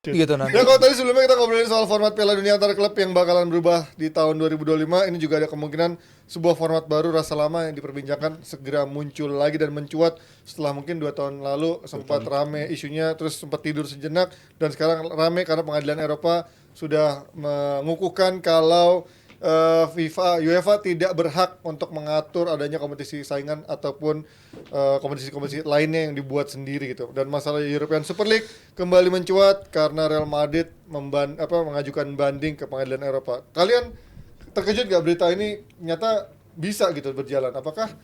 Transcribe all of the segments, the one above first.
gitu nanti. Ya kalau tadi sebelumnya kita ngobrolin soal format Piala Dunia antar klub yang bakalan berubah di tahun 2025, ini juga ada kemungkinan sebuah format baru rasa lama yang diperbincangkan segera muncul lagi dan mencuat setelah mungkin 2 tahun lalu sempat rame isunya, terus sempat tidur sejenak, dan sekarang rame karena pengadilan Eropa sudah mengukuhkan kalau UEFA tidak berhak untuk mengatur adanya kompetisi saingan ataupun kompetisi-kompetisi lainnya yang dibuat sendiri gitu. Dan masalah European Super League kembali mencuat karena Real Madrid mengajukan banding ke pengadilan Eropa. Kalian terkejut gak berita ini nyata bisa gitu berjalan? Apakah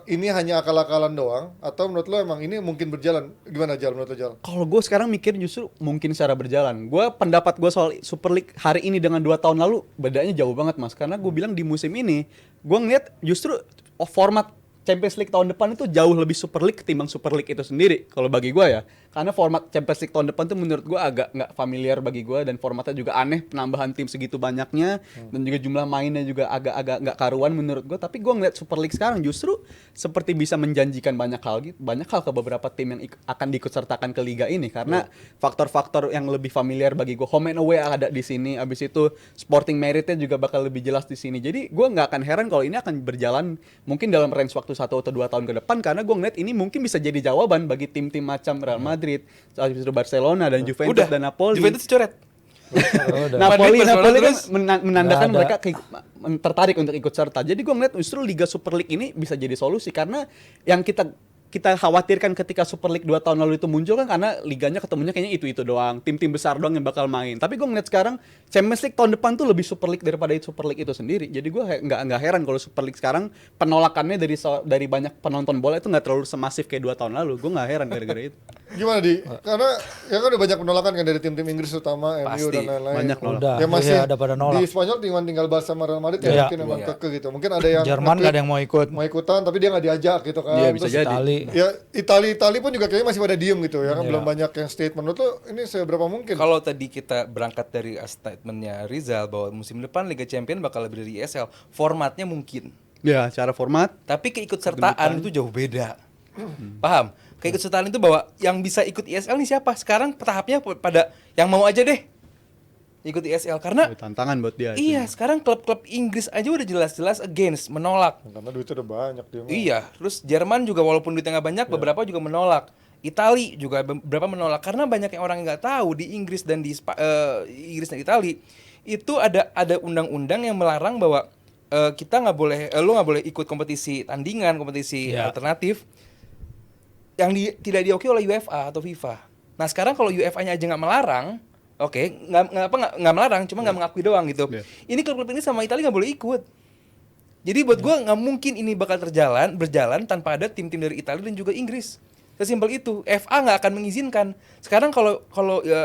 ini hanya akal-akalan doang atau menurut lo emang ini mungkin berjalan? Gimana Jal, menurut lo Jal? Kalau gue sekarang mikir justru mungkin secara berjalan. Pendapat gue soal Super League hari ini dengan 2 tahun lalu bedanya jauh banget mas. Karena gue bilang di musim ini gue ngeliat justru format Champions League tahun depan itu jauh lebih Super League ketimbang Super League itu sendiri. Kalau bagi gue ya. Karena format Champions League tahun depan tuh menurut gue agak nggak familiar bagi gue. Dan formatnya juga aneh, penambahan tim segitu banyaknya. Dan juga jumlah mainnya juga agak nggak karuan menurut gue. Tapi gue ngeliat Super League sekarang justru seperti bisa menjanjikan banyak hal gitu. Banyak hal ke beberapa tim yang akan diikutsertakan ke liga ini. Karena faktor-faktor yang lebih familiar bagi gue. Home and away ada di sini. Abis itu sporting meritnya juga bakal lebih jelas di sini. Jadi gue nggak akan heran kalau ini akan berjalan mungkin dalam range waktu 1 atau 2 tahun ke depan. Karena gue ngeliat ini mungkin bisa jadi jawaban bagi tim-tim macam Real Madrid, habis itu Barcelona dan Juventus dan Napoli. Juventus coret. Napoli kan terus menandakan mereka tertarik untuk ikut serta. Jadi gue ngeliat justru Liga Super League ini bisa jadi solusi karena yang kita khawatirkan ketika Super League 2 tahun lalu itu muncul kan karena liganya ketemunya kayaknya itu doang, tim-tim besar doang yang bakal main. Tapi gue ngeliat sekarang Champions League tahun depan tuh lebih Super League daripada Super League itu sendiri. Jadi gue nggak heran kalau Super League sekarang penolakannya dari banyak penonton bola itu nggak terlalu semasif kayak 2 tahun lalu. Gue nggak heran gara-gara itu. Gimana Di? Karena ya kan udah banyak penolakan kan dari tim-tim Inggris terutama MU dan lain-lain. Banyak nolak. Udah, Ya masih ada pada nolak. di Spanyol tinggal Barca sama Real Madrid ya mungkin emang keke gitu. Mungkin ada yang Jerman gak ada yang mau ikut. mau ikutan tapi dia nggak diajak gitu kan. Iya, bisa Terus jadi. Itali. Ya Itali pun juga kayaknya masih pada diem gitu ya kan, belum banyak yang statement. Menurut lo ini seberapa mungkin? Kalau tadi kita berangkat dari statementnya Rizal bahwa musim depan Liga Champions bakal lebih dari ESL, formatnya mungkin. Ya, cara format. Tapi keikutsertaan itu jauh beda. Paham? Keikutsertaan itu bahwa yang bisa ikut ESL nih siapa? Sekarang tahapnya pada yang mau aja deh ikut ESL karena Tantangan buat dia. iya, sekarang klub-klub Inggris aja udah jelas-jelas against, menolak. Karena duitnya udah banyak dia mah. Iya, terus Jerman juga walaupun duitnya nggak banyak, beberapa juga menolak. Itali juga beberapa menolak karena banyak yang orang nggak tahu di Inggris dan di Inggris dan Itali itu ada undang-undang yang melarang bahwa kita nggak boleh, lo nggak boleh ikut kompetisi tandingan, kompetisi alternatif yang tidak diakui oleh UEFA atau FIFA. Nah sekarang kalau UEFA-nya aja nggak melarang, oke, nggak melarang, cuma nggak mengakui doang gitu. Ini klub-klub ini sama Italia nggak boleh ikut. Jadi buat gue nggak mungkin ini bakal berjalan tanpa ada tim-tim dari Italia dan juga Inggris. Sesimpel itu. FA nggak akan mengizinkan. Sekarang kalau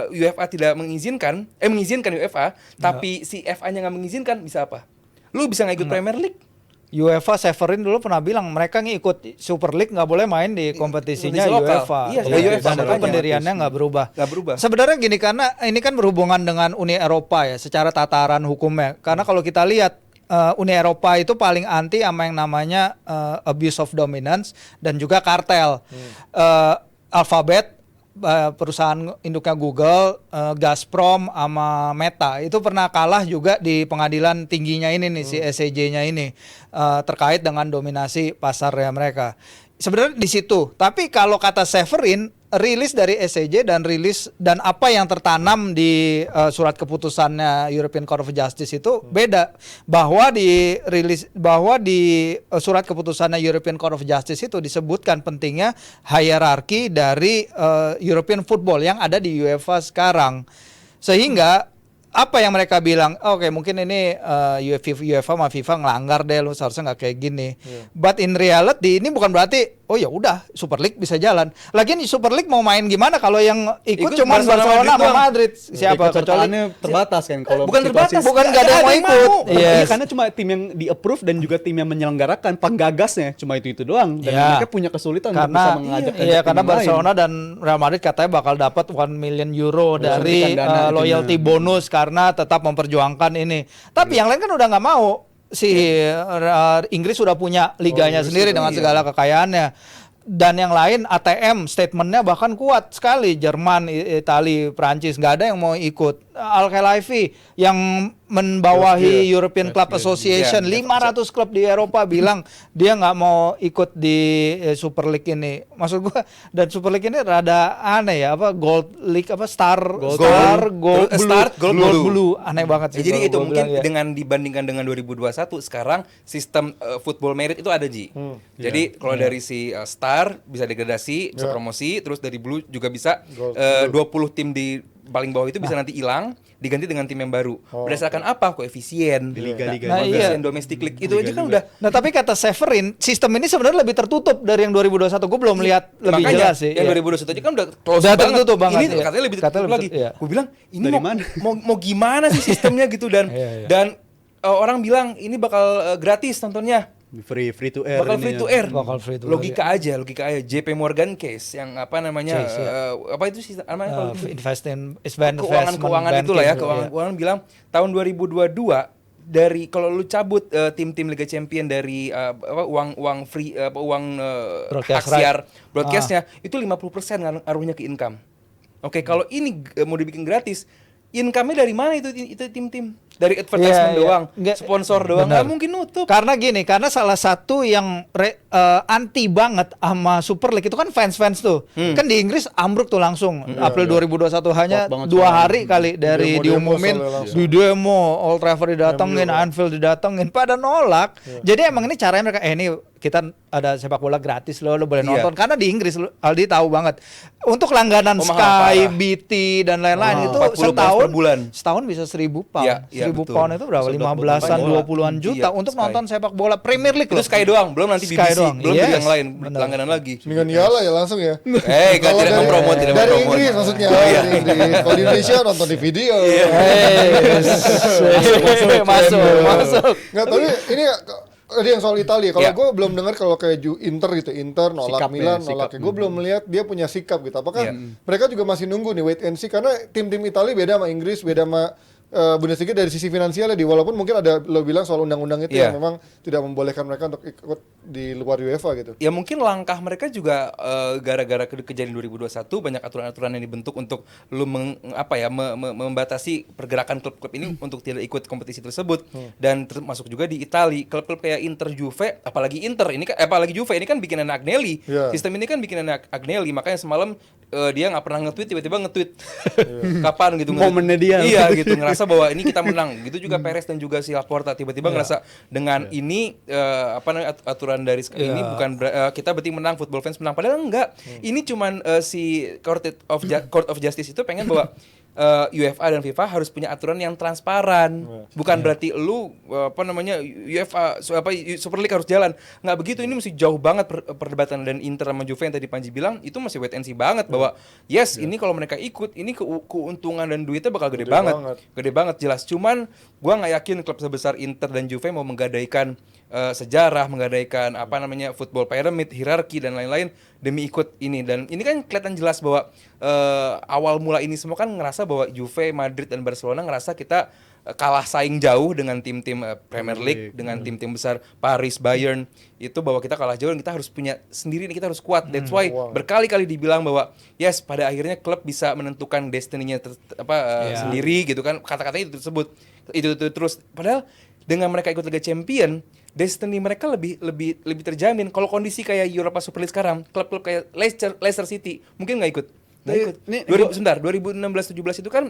UEFA tidak mengizinkan UEFA, tapi si FA-nya nggak mengizinkan, bisa apa? Lu bisa nggak ikut Premier League? UEFA Severin dulu pernah bilang mereka ngikut Super League nggak boleh main di kompetisinya kompetisi lokal. UEFA. Iya, UEFA dan itu makanya. pendiriannya nggak berubah. Nggak berubah. Sebenarnya gini, karena ini kan berhubungan dengan Uni Eropa ya secara tataran hukumnya. Karena kalau kita lihat Uni Eropa itu paling anti sama yang namanya abuse of dominance dan juga kartel. Alphabet, perusahaan induknya Google, Gazprom sama Meta itu pernah kalah juga di pengadilan tingginya ini nih, si SCJ-nya ini terkait dengan dominasi pasarnya mereka. Sebenarnya di situ. Tapi kalau kata Severin, rilis dari SCJ dan apa yang tertanam di surat keputusannya European Court of Justice itu beda. Bahwa di surat keputusannya European Court of Justice itu disebutkan pentingnya hierarki dari European football yang ada di UEFA sekarang. Sehingga apa yang mereka bilang, oke, mungkin ini UEFA sama FIFA ngelanggar deh, lu seharusnya nggak kayak gini. But in reality ini bukan berarti oh ya udah Super League bisa jalan. Lagian Super League mau main gimana kalau yang ikut cuma Barcelona sama Madrid. Siapa? Kecuali terbatas kan kalau Bukan terbatas, bukan nggak ada yang mau ikut. Iya, karena cuma tim yang di-approve dan juga tim yang menyelenggarakan, penggagasnya cuma itu doang. Dan mereka punya kesulitan untuk bisa mengajak karena Barcelona dan Real Madrid katanya bakal dapat 1 million euro dari loyalty bonus karena tetap memperjuangkan ini. Tapi yang lain kan udah nggak mau. Si Inggris sudah punya liganya sendiri dengan segala kekayaannya. dan yang lain ATM statementnya bahkan kuat sekali, Jerman, Itali, Prancis nggak ada yang mau ikut. Al Khelaifi yang membawahi European Club Association, 500 klub di Eropa bilang dia nggak mau ikut di Super League ini. Maksud gua, dan Super League ini rada aneh ya, apa Gold League, apa Gold Blue, aneh banget sih. Jadi kalau itu gua mungkin bilang, ya. dengan dibandingkan dengan 2021 sekarang sistem football merit itu ada Ji. Jadi kalau dari si Star bisa degradasi, bisa promosi, terus dari Blue juga bisa 20 tim di paling bawah itu bisa nanti hilang, diganti dengan tim yang baru. Berdasarkan apa? Koefisien di liga-liga, koefisien domestic league. Itu aja kan udah. Nah tapi kata Severin, sistem ini sebenarnya lebih tertutup dari yang 2021. Gue belum lihat lebih Makanya, jelas sih. yang Iya. 2021 aja kan udah close Udah banget. tertutup banget, Ini iya. katanya lebih Katanya tertutup lagi. lebih iya. Gue bilang ini Dari mau, mana? mau gimana sih sistemnya gitu dan dan orang bilang ini bakal gratis nontonnya. Free to air. Bakal ini free ya. to air. Bakal free to air, logika aja. JP Morgan case yang apa namanya Case, ya. apa itu sih namanya kalau gitu? Keuangan itulah ya, keuangan bilang tahun 2022 dari kalau lu cabut tim-tim Liga Champion dari uang free uang hak Broadcast siar right. broadcastnya itu 50% ngaruhnya ke income. Oke, kalau ini mau dibikin gratis, income-nya dari mana itu tim-tim? Dari advertisement Iya, iya. doang, Nggak, sponsor doang, benar. nggak mungkin nutup. Karena gini, karena salah satu yang anti banget sama Super League itu kan fans-fans tuh. Kan di Inggris ambruk tuh langsung. April 2021 hanya Kuat banget 2 soalnya. hari kali dari Demo-demo diumumin soalnya langsung. di demo, Old Trafford didatengin, Anfield didatengin, pada nolak. Jadi emang ini caranya mereka ini kita ada sepak bola gratis lo boleh Iya. nonton karena di Inggris Aldi tahu banget. Untuk langganan Oh, mahal, Sky, parah. BT dan lain-lain itu 40 pounds per bulan. setahun bisa 1.000 pound. Iya, 1.000 betul. pound itu berapa? Sedot 15-an, bola. 20-an juta Iya, untuk Sky. nonton sepak bola Premier League Itu loh. Sky doang, belum nanti Sky BBC, doang, belum yes. dari yang lain Benar. langganan lagi. Mendingan nyala ya langsung ya. Kalau tidak mempromot, tidak dari mempromot. Inggris maksudnya. Oh, iya. Dari Inggris. Kalau di Indonesia nonton di video. Masuk. Nggak, tapi ini tadi yang soal Italia. Kalau Ya. gue belum dengar kalau kayak Inter gitu, Inter nolak Sikap ya, Milan, sikap. nolak. Gue belum melihat dia punya sikap gitu. Apakah Iya. mereka juga masih nunggu nih wait and see karena tim-tim Italia beda sama Inggris, beda sama Bundesliga dari sisi finansialnya walaupun mungkin ada lo bilang soal undang-undang itu Iya. yang memang tidak membolehkan mereka untuk ikut di luar UEFA gitu. Ya mungkin langkah mereka juga gara-gara kejadian 2021 banyak aturan-aturan yang dibentuk untuk lu membatasi pergerakan klub-klub ini untuk tidak ikut kompetisi tersebut dan termasuk juga di Italia klub-klub kayak Inter, Juve, apalagi Juve ini kan bikinan Agnelli. Iya. Sistem ini kan bikinan Agnelli, makanya semalam dia nggak pernah nge-tweet tiba-tiba nge-tweet kapan gitu Momennya dia. iya gitu ngerasa bahwa ini kita menang gitu juga Perez dan juga si Laporta tiba-tiba ngerasa dengan ini aturan dari ini bukan kita berarti menang, football fans menang, padahal enggak. Ini cuman si Court of Justice itu pengen bahwa UEFA dan FIFA harus punya aturan yang transparan. Bukan berarti lu UEFA Super League harus jalan. Nggak begitu, ini mesti jauh banget perdebatan. Dan Inter sama Juve yang tadi Panji bilang itu masih wait and see banget bahwa ini kalau mereka ikut ini keuntungan dan duitnya bakal gede banget. Gede banget jelas. Cuman gua nggak yakin klub sebesar Inter dan Juve mau menggadaikan sejarah, menggadaikan football pyramid, hierarki dan lain-lain demi ikut ini. Dan ini kan kelihatan jelas bahwa awal mula ini semua kan ngerasa bahwa Juve, Madrid dan Barcelona ngerasa kita kalah saing jauh dengan tim-tim Premier League, dengan tim-tim besar Paris, Bayern, itu bahwa kita kalah jauh dan kita harus punya sendiri nih, kita harus kuat. That's why berkali-kali dibilang bahwa pada akhirnya klub bisa menentukan destiny-nya sendiri gitu kan. Kata-katanya itu tersebut. Itu terus padahal dengan mereka ikut Liga Champion, destiny mereka lebih terjamin. Kalau kondisi kayak Europa Super League sekarang, klub-klub kayak Leicester City mungkin nggak ikut. Ini 2016-17 itu kan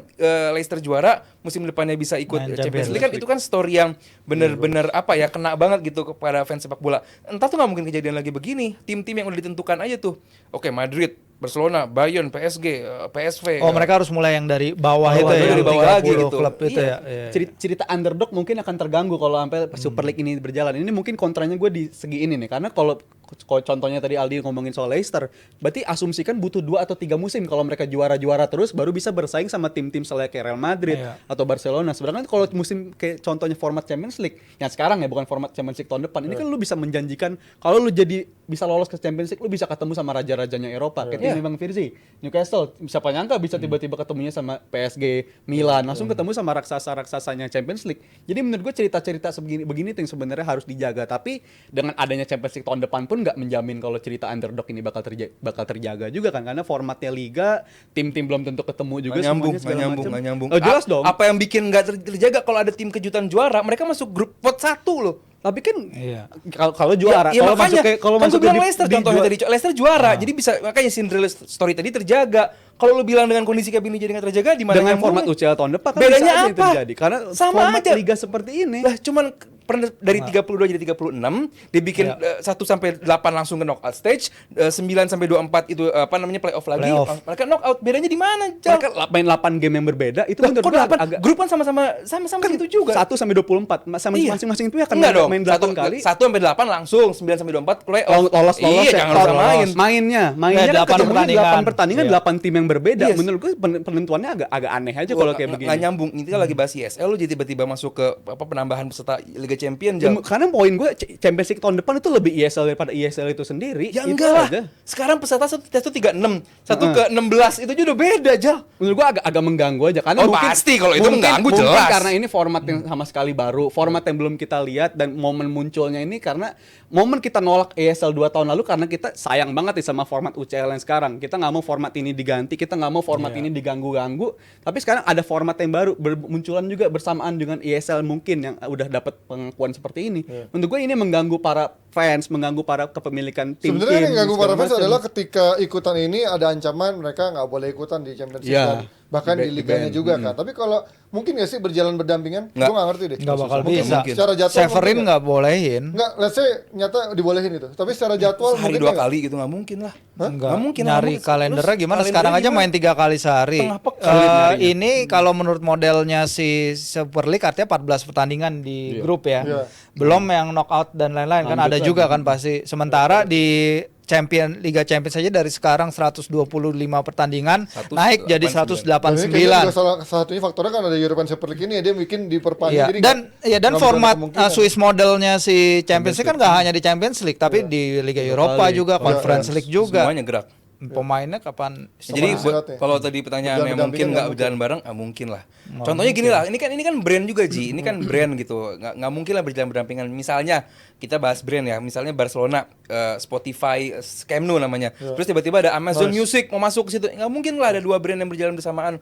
Leicester juara, musim depannya bisa ikut Main Champions Champions League kan, itu kan story yang bener-bener kena banget gitu kepada fans sepak bola. Entah tuh nggak mungkin kejadian lagi begini. Tim-tim yang udah ditentukan aja tuh. Oke, Madrid, Barcelona, Bayern, PSG, PSV. Oh, mereka harus mulai yang dari bawah itu ya, dari yang bawah 30 lagi gitu. klub itu Iya. ya. Iya. cerita underdog mungkin akan terganggu kalau sampai Super League ini berjalan. Ini mungkin kontranya gue di segi ini nih, karena kalau contohnya tadi Aldi ngomongin soal Leicester, berarti asumsikan butuh 2 atau 3 musim kalau mereka juara terus baru bisa bersaing sama tim-tim kayak Real Madrid atau Barcelona. Sedangkan kalau musim kayak contohnya format Champions League yang sekarang ya, bukan format Champions League tahun depan, ini kan lu bisa menjanjikan kalau lu jadi bisa lolos ke Champions League, lu bisa ketemu sama raja-rajanya Eropa. Kayak ini Bang Firzi. Newcastle, siapa nyangka bisa tiba-tiba ketemunya sama PSG, Milan, langsung ketemu sama raksasa-raksasanya Champions League. Jadi menurut gue cerita-cerita begini yang sebenarnya harus dijaga. Tapi dengan adanya Champions League tahun depan pun nggak menjamin kalau cerita underdog ini bakal terjaga juga kan, karena formatnya liga, tim-tim belum tentu ketemu juga. Nggak nyambung. Oh, jelas dong. Apa yang bikin nggak terjaga kalau ada tim kejutan juara, mereka masuk grup pot 1 loh. Tapi kan Iya. kalau juara, Ya, kalau makanya, kalau kan masuk gue bilang di- Leicester di contohnya juara- tadi, Leicester juara, jadi bisa, makanya Cinderella story tadi terjaga. Kalau lu bilang dengan kondisi kayak gini jadi nggak terjaga, di mana dengan nyambungnya? format UCL tahun depan kan Bedanya bisa aja yang apa? terjadi karena Sama format aja. liga seperti ini. Lah cuman dari 32 jadi 36 dibikin 1 sampai 8 langsung ke knockout stage, 9 sampai 24 itu playoff lagi. Playoff. Mereka knockout, bedanya di mana? Jal? Mereka main 8 game yang berbeda itu Lah, menurut kok gua 8? agak Grup kan sama-sama gitu juga. 1 sampai 24 Iya. masing-masing itu akan Enggak dong, main 8 kali. 1 sampai 8 langsung, 9 sampai 24 playoff. Lolos Iya, ya. jangan usah main. Mainnya delapan ketemunya pertandingan. 8 pertandingan, Iya. 8 tim yang berbeda. Yes. Menurut gue penentuannya agak aneh aja kalau kayak begini. Nggak nyambung. Ini kan lagi bahas ISL, lu jadi tiba-tiba masuk ke penambahan peserta Liga Champion, Jal. Karena poin gue Champions League tahun depan itu lebih ESL daripada ESL itu sendiri. Ya Itu enggak lah. aja. Sekarang peserta satu tes itu 36, satu ke 16 itu aja udah beda, Jal. Menurut gua agak mengganggu aja karena Oh, pasti kalau itu mengganggu, mungkin jelas. karena ini format yang sama sekali baru, format yang belum kita lihat, dan momen munculnya ini karena momen kita nolak ESL 2 tahun lalu karena kita sayang banget nih sama format UCL yang sekarang. Kita nggak mau format ini diganti, kita nggak mau format ini diganggu-ganggu. Tapi sekarang ada format yang baru bermunculan juga bersamaan dengan ESL mungkin yang udah dapat pengakuan seperti ini. Menurut gue ini mengganggu para fans, mengganggu para kepemilikan tim. Sebenarnya yang ganggu para fans macam. adalah ketika ikutan ini ada ancaman mereka nggak boleh ikutan di Champions League Iya. dan bahkan di Di liganya ban. juga kan. Tapi kalau mungkin nggak sih berjalan berdampingan? Nggak. Gue nggak ngerti deh. Nggak bakal Mungkin bisa. Secara jadwal Severin mungkin nggak bolehin. Nggak, let's say nyata dibolehin itu. Tapi secara jadwal Sehari mungkin 2 nggak? kali gitu nggak mungkin lah. Enggak, Nggak mungkin. nyari nggak mungkin. kalendernya Terus gimana? kalendernya Sekarang aja gimana? main 3 kali sehari. Tengah pekan Ini kalau menurut modelnya si Super League artinya 14 pertandingan di grup ya. Iya. Belum yang knockout dan lain-lain kan Lanjut ada lagi. juga kan pasti. Sementara di Liga Champions saja dari sekarang 125 pertandingan naik jadi 189. Dan ini 189. kayaknya juga salah satunya faktornya kan ada European Super League ini ya, dia bikin diperpanjang Iya. jadi Dan nggak- dan nggak format menutup kemungkinan. Swiss modelnya si Champions League kan nggak hanya di Champions League tapi di Liga Eropa League. juga, Conference League juga. Semuanya gerak. Pemainnya kapan? Jadi istirahat ya. kalau tadi pertanyaannya Berjalan mungkin nggak berdampingan berjalan bareng, mungkin lah. Contohnya gini lah, ini kan brand juga Ji, ini kan brand gitu, nggak mungkin lah berjalan berdampingan. Misalnya kita bahas brand ya, misalnya Barcelona, Spotify, Camp Nou namanya. Terus tiba-tiba ada Amazon Music mau masuk ke situ, nggak mungkin lah ada 2 brand yang berjalan bersamaan.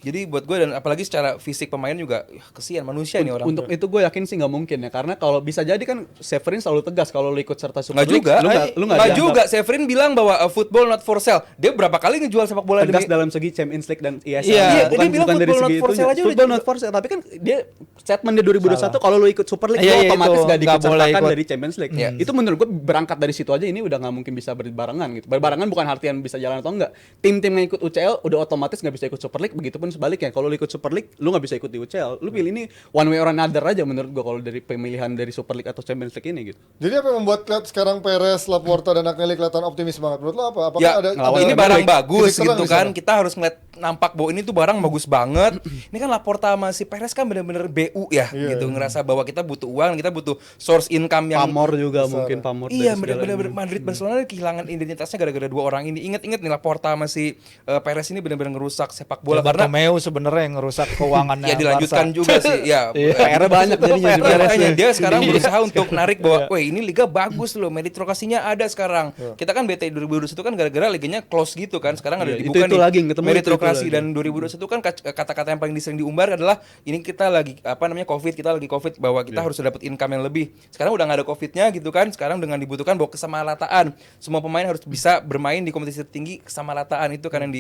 Jadi buat gue dan apalagi secara fisik pemain juga, kesian manusia nih orang. Untuk itu gue yakin sih nggak mungkin ya, karena kalau bisa jadi kan Severin selalu tegas kalau lu ikut serta Super Nggak League, juga, lu nggak dianggap juga. Severin bilang bahwa football not for sale. Dia berapa kali ngejual sepak bola tegas demi dalam segi Champions League dan ESL. Iya, dia bilang football not for sale aja udah football juga. not for sale, tapi kan dia statement dia 2021 kalau lu ikut Super League Iya, lu iya, otomatis itu nggak nggak boleh diikutsertakan ikut. dari Champions League. Iya. Itu menurut gue berangkat dari situ aja ini udah nggak mungkin bisa berbarengan gitu. Berbarengan bukan artian bisa jalan atau enggak. Tim-tim yang ikut UCL udah otomatis nggak bisa ikut Super League, begitupun sebaliknya. Kalau lu ikut Super League, lu nggak bisa ikut di UCL. Lu pilih ini one way or another aja menurut gue kalau dari pemilihan dari Super League atau Champions League ini gitu. Jadi apa yang membuat klub sekarang Perez, Laporta dan Agnelli kelihatan optimis banget? Menurut lo apa? Apakah Ya, ngelawan ini Premier barang League. bagus Titik terang gitu di sana? kan. Kita harus ngeliat nampak bahwa ini tuh barang bagus banget. Ini kan Laporta sama si Perez kan bener-bener BU ya gitu. Ngerasa bahwa kita butuh uang, kita butuh source income yang Pamor juga mungkin pamor Iya, dari segala bener-bener ini. Madrid Barcelona kehilangan identitasnya gara-gara 2 orang ini. Ingat-ingat nih Laporta sama si Perez ini bener-bener ngerusak sepak bola karena Bartomeu sebenarnya yang ngerusak keuangannya. ya dilanjutkan Barca. juga sih. Ya, PR-nya banyak jadinya di Perez makanya nih. dia sekarang berusaha untuk narik bahwa, wah ini liga bagus loh, meritokrasinya ada sekarang. Kita kan BT 2021 kan gara-gara liganya close gitu kan. Sekarang ada Iya, dibuka itu nih lagi yang ketemu, meritokrasi itu dan 2021 kan kata-kata yang paling sering diumbar adalah ini kita lagi kita lagi Covid bahwa kita harus dapat income yang lebih. Sekarang udah nggak ada Covidnya gitu kan. Sekarang dengan dibutuhkan bahwa kesamarataan. Semua pemain harus bisa bermain di kompetisi tertinggi, kesamarataan itu kan yang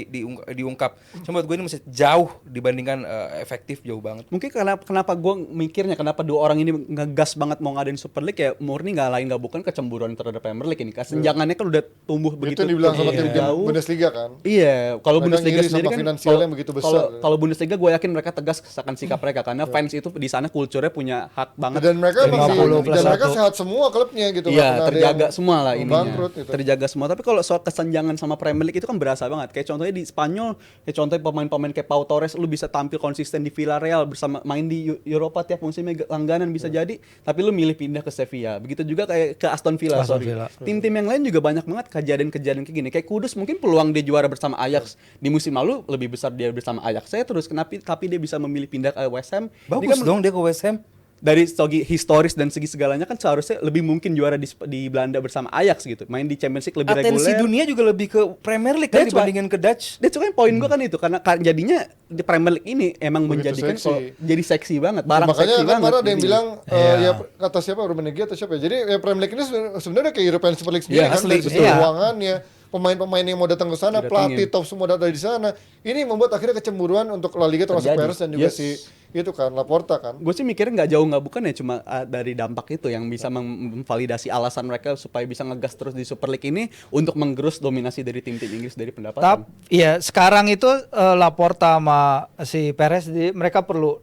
diungkap. Cuma buat gue ini masih jauh dibandingkan efektif, jauh banget. Mungkin kenapa gue mikirnya kenapa 2 orang ini ngegas banget mau ngadain Super League ya murni nggak lain nggak bukan kecemburuan terhadap Premier League ini. Kesenjangannya kan udah tumbuh Itu begitu yang dibilang sama tim jauh. Bundesliga kan. Iya, kalau Mereka Bundesliga ngiri sendiri sama kan finansialnya yang begitu besar. Kalau Bundesliga gue yakin mereka tegas akan sikap mereka karena fans itu di sana kulturnya punya hak banget. Dan mereka 50 masih plus dan mereka 1. sehat semua klubnya gitu. Iya, nggak pernah ada terjaga yang- semua lah ininya. Bangkrut itu. Terjaga semua. Tapi kalau soal kesenjangan sama Premier League itu kan berasa banget. Kayak contohnya di Spanyol, kayak contohnya pemain-pemain kayak Pau Torres lu bisa tampil konsisten di Villarreal bersama main di Eropa tiap musimnya langganan bisa jadi, tapi lu milih pindah ke Sevilla. Begitu juga kayak ke Aston Villa, Aston sorry. Villa. Tim-tim yang lain juga banyak banget kejadian-kejadian kayak gini. Kayak Kudus mungkin peluang dia juara bersama Ajax di musim lalu lebih besar dia bersama Ajax saya terus kenapa tapi dia bisa memilih pindah ke West Ham. Ini Bagus kan dong dia ke West Ham. dari segi historis dan segi segalanya kan seharusnya lebih mungkin juara di Belanda bersama Ajax gitu. Main di Champions League lebih Atensi reguler. dunia juga lebih ke Premier League kan That's why- dibandingin ke Dutch. Dia cuma poin gue kan itu karena jadinya di Premier League ini emang Begitu menjadikan seksi. kalau jadi seksi banget, barang Makanya seksi kan banget. kemarin ada yang jadinya. bilang Iya. ya kata siapa Ruben Negy atau siapa ya. Jadi ya Premier League ini sebenarnya kayak European Super League sendiri Iya, kan asli, dari sisi betul. keuangannya, pemain-pemain yang mau datang ke sana, Didatengin. pelatih top semua dari sana. Ini membuat akhirnya kecemburuan untuk La Liga termasuk Terjadi. Perez dan juga Yes. si itu kan Laporta kan. Gue sih mikirnya nggak jauh nggak bukan ya cuma dari dampak itu yang bisa memvalidasi alasan mereka supaya bisa ngegas terus di Super League ini untuk menggerus dominasi dari tim-tim Inggris dari pendapatan. Iya, sekarang itu Laporta sama si Perez mereka perlu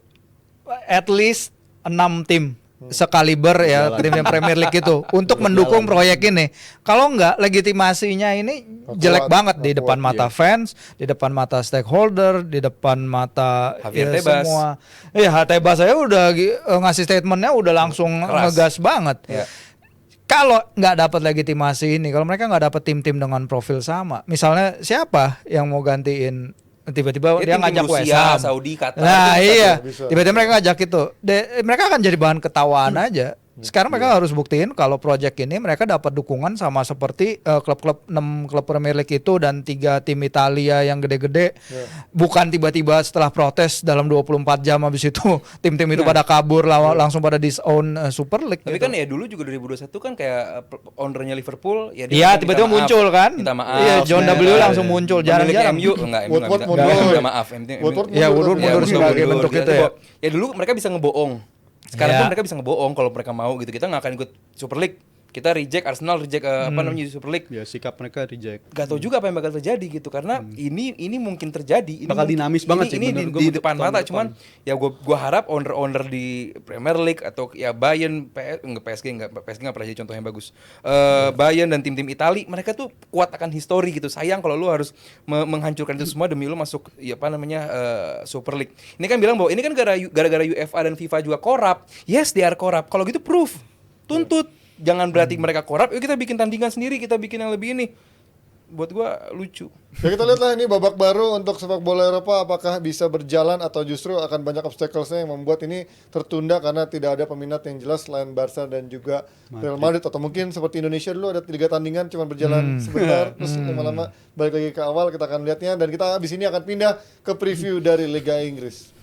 at least 6 tim sekaliber ya tim yang Premier League itu untuk mendukung proyek ini. Kalau enggak legitimasinya ini jelek kuat, banget di nggak depan kuat, mata fans, di depan mata stakeholder, di depan mata Javier Tebas. semua. Iya, Tebas saya udah ngasih statementnya udah langsung Keras. ngegas banget. Iya. Kalau nggak dapat legitimasi ini, kalau mereka nggak dapat tim-tim dengan profil sama, misalnya siapa yang mau gantiin tiba-tiba Ya, dia tim-tim ngajak West Rusia, Ham. Saudi, Qatar, Nah itu bisa iya, bisa. tiba-tiba mereka ngajak itu, mereka akan jadi bahan ketawaan aja. Sekarang mereka harus buktiin kalau project ini mereka dapat dukungan sama seperti klub-klub 6 klub Premier League itu dan 3 tim Italia yang gede-gede. Bukan tiba-tiba setelah protes dalam 24 jam habis itu tim-tim itu pada kabur langsung pada disown Super League. Tapi gitu. kan ya dulu juga 2021 kan kayak ownernya Liverpool ya dia Iya, minta tiba-tiba maaf, muncul kan. minta maaf. Iya, John Nah, W iya, langsung muncul Pemilik jarang-jarang. MU enggak MU Woodward enggak minta mundur. maaf. Woodward Iya, Woodward mundur sebagai bentuk itu ya. Ya dulu mereka bisa ngebohong. Sekarang Iya. pun mereka bisa ngebohong kalau mereka mau gitu. Kita nggak akan ikut Super League. Kita reject Arsenal, reject apa namanya di Super League. Ya sikap mereka reject. Gak tau juga apa yang bakal terjadi gitu karena ini mungkin terjadi. Ini Bakal mungkin- dinamis banget sih, Ini menurut di gua depan tahun mata depan. cuman ya gua harap owner-owner di Premier League atau ya Bayern, PSG nggak pernah jadi contoh yang bagus. Bayern dan tim-tim Itali mereka tuh kuat akan histori gitu. Sayang kalau lu harus menghancurkan itu semua demi lu masuk ya apa namanya Super League. Ini kan bilang bahwa ini kan gara-gara UEFA dan FIFA juga korup. Yes, they are korup. Kalau gitu proof. Tuntut. Jangan berarti mereka korup, yuk kita bikin tandingan sendiri, kita bikin yang lebih ini. Buat gua lucu. Ya kita lihatlah ini babak baru untuk sepak bola Eropa apakah bisa berjalan atau justru akan banyak obstacles-nya yang membuat ini tertunda karena tidak ada peminat yang jelas selain Barca dan juga Real Madrid atau mungkin seperti Indonesia dulu ada 3 tandingan cuma berjalan sebentar terus lama-lama balik lagi ke awal kita akan lihatnya dan kita habis ini akan pindah ke preview dari Liga Inggris.